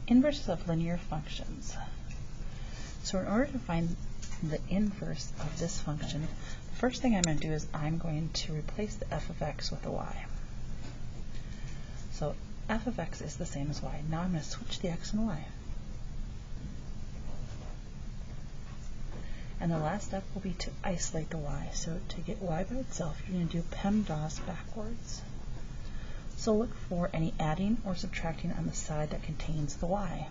Inverses of linear functions. So in order to find the inverse of this function, the first thing I'm going to do is I'm going to replace the f of x with a y. So f of x is the same as y. Now I'm going to switch the x and y. And the last step will be to isolate the y. So to get y by itself, you're going to do PEMDAS backwards. So look for any adding or subtracting on the side that contains the y.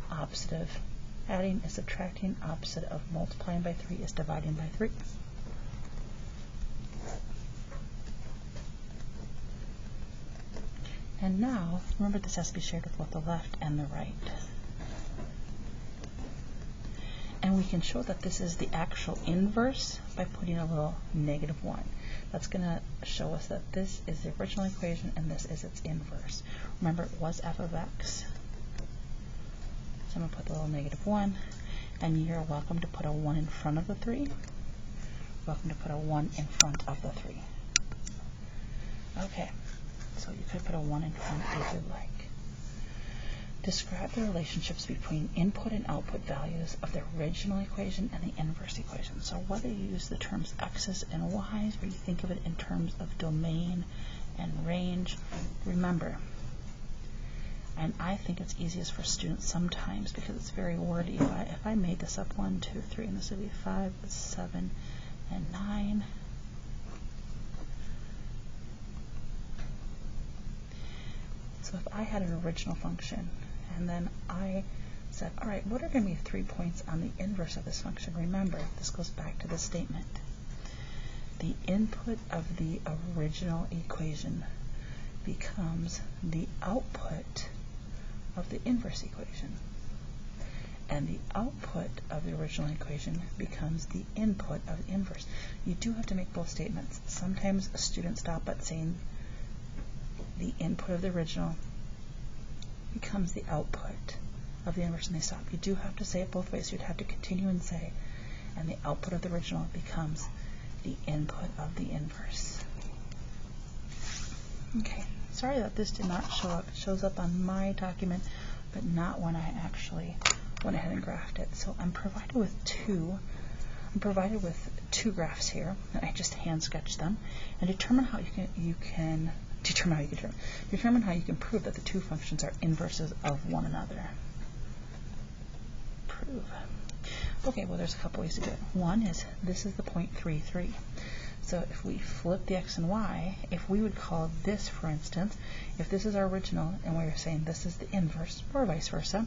Opposite of adding is subtracting. Opposite of multiplying by 3 is dividing by 3. And now, remember this has to be shared with both the left and the right. And we can show that this is the actual inverse by putting a little -1. That's going to show us that this is the original equation and this is its inverse. Remember, it was f of x. So I'm going to put the little -1, and you're welcome to put a 1 in front of the 3. Welcome to put a 1 in front of the 3. Okay, so you could put a 1 in front if you'd like. Describe the relationships between input and output values of the original equation and the inverse equation. So whether you use the terms x's and y's, or you think of it in terms of domain and range, remember, and I think it's easiest for students sometimes because it's very wordy. If I made this up 1, 2, 3, and this would be 5, 7, and 9. So if I had an original function, and then I said, all right, what are going to be 3 points on the inverse of this function? Remember, this goes back to the statement. The input of the original equation becomes the output of the inverse equation. And the output of the original equation becomes the input of the inverse. You do have to make both statements. Sometimes a student stops at saying the input of the original becomes the output of the inverse, and they stop. You do have to say it both ways. You'd have to continue and say, and the output of the original becomes the input of the inverse. Okay, sorry that this did not show up. It shows up on my document, but not when I actually went ahead and graphed it. So I'm provided with two graphs here, and I just hand sketched them, and determine how you can prove that the two functions are inverses of one another. Prove. Okay, well, there's a couple ways to do it. One is, this is the point 3, 3. So if we flip the x and y, if we would call this, for instance, if this is our original and we were saying this is the inverse, or vice versa,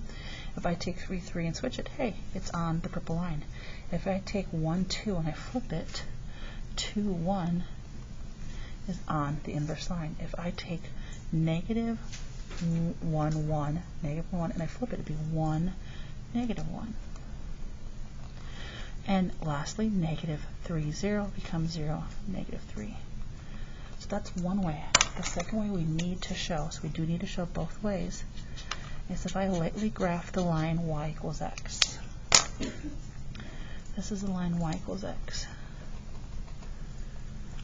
if I take 3, 3 and switch it, hey, it's on the purple line. If I take 1, 2 and I flip it, 2, 1 is on the inverse line. If I take -1, 1, -1, and I flip it, it'd be 1, -1. And lastly, -3, 0 becomes 0, -3. So that's one way. The second way we need to show, so we do need to show both ways, is if I lightly graph the line y equals x. This is the line y equals x.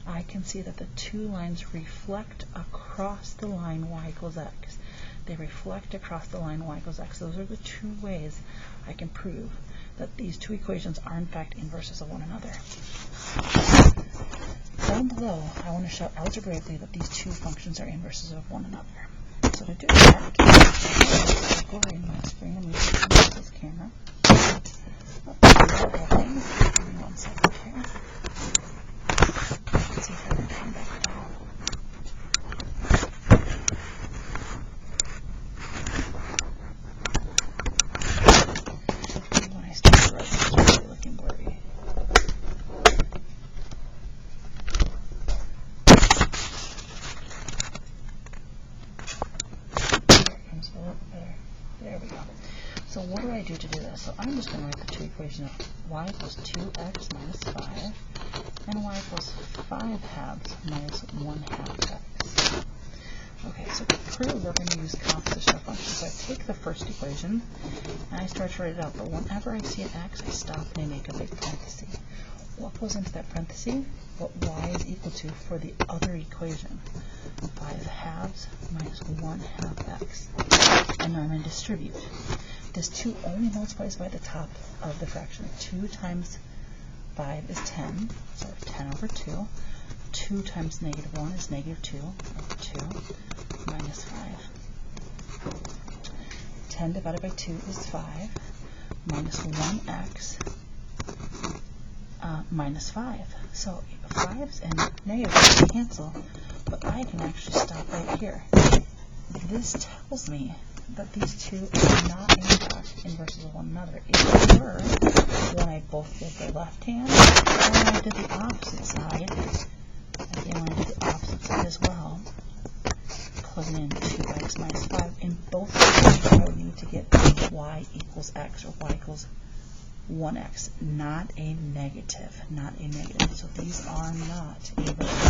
I can see that the two lines reflect across the line y equals x. They reflect across the line y equals x. Those are the two ways I can prove that these two equations are in fact inverses of one another. Down below, I want to show algebraically that these two functions are inverses of one another. So to do that, I'll go in my screen and use this camera. Give me 1 second here. Let's see if I can come back down. When I start to write, it's really looking blurry. There we go. So what do I do to do this? So I'm just going to write the two equations of y equals 2x minus 5 and y equals 5 halves minus 1 half x. Okay, so to prove, we're going to use composition of functions. So I take the first equation and I start to write it out, but whenever I see an x, I stop and I make a big parenthesis. what goes into that parenthesis? What y is equal to for the other equation. 5 halves minus 1 half x. And now I'm going to distribute. This 2 only multiplies by the top of the fraction. 2 times 5 is 10, so 10 over 2. 2 times negative 1 is negative 2 over 2 minus 5. 10 divided by 2 is 5 minus 1x minus 5. So 5s and negatives cancel, but I can actually stop right here. This tells me that these two are not in fact inverses of one another. If they were, when I both did the left hand and when I did the opposite side, again when I did the opposite side as well, plugging in 2x minus 5, in both cases I would need to get y equals x or y equals 1x, not a negative, not a negative. So these are not inverses.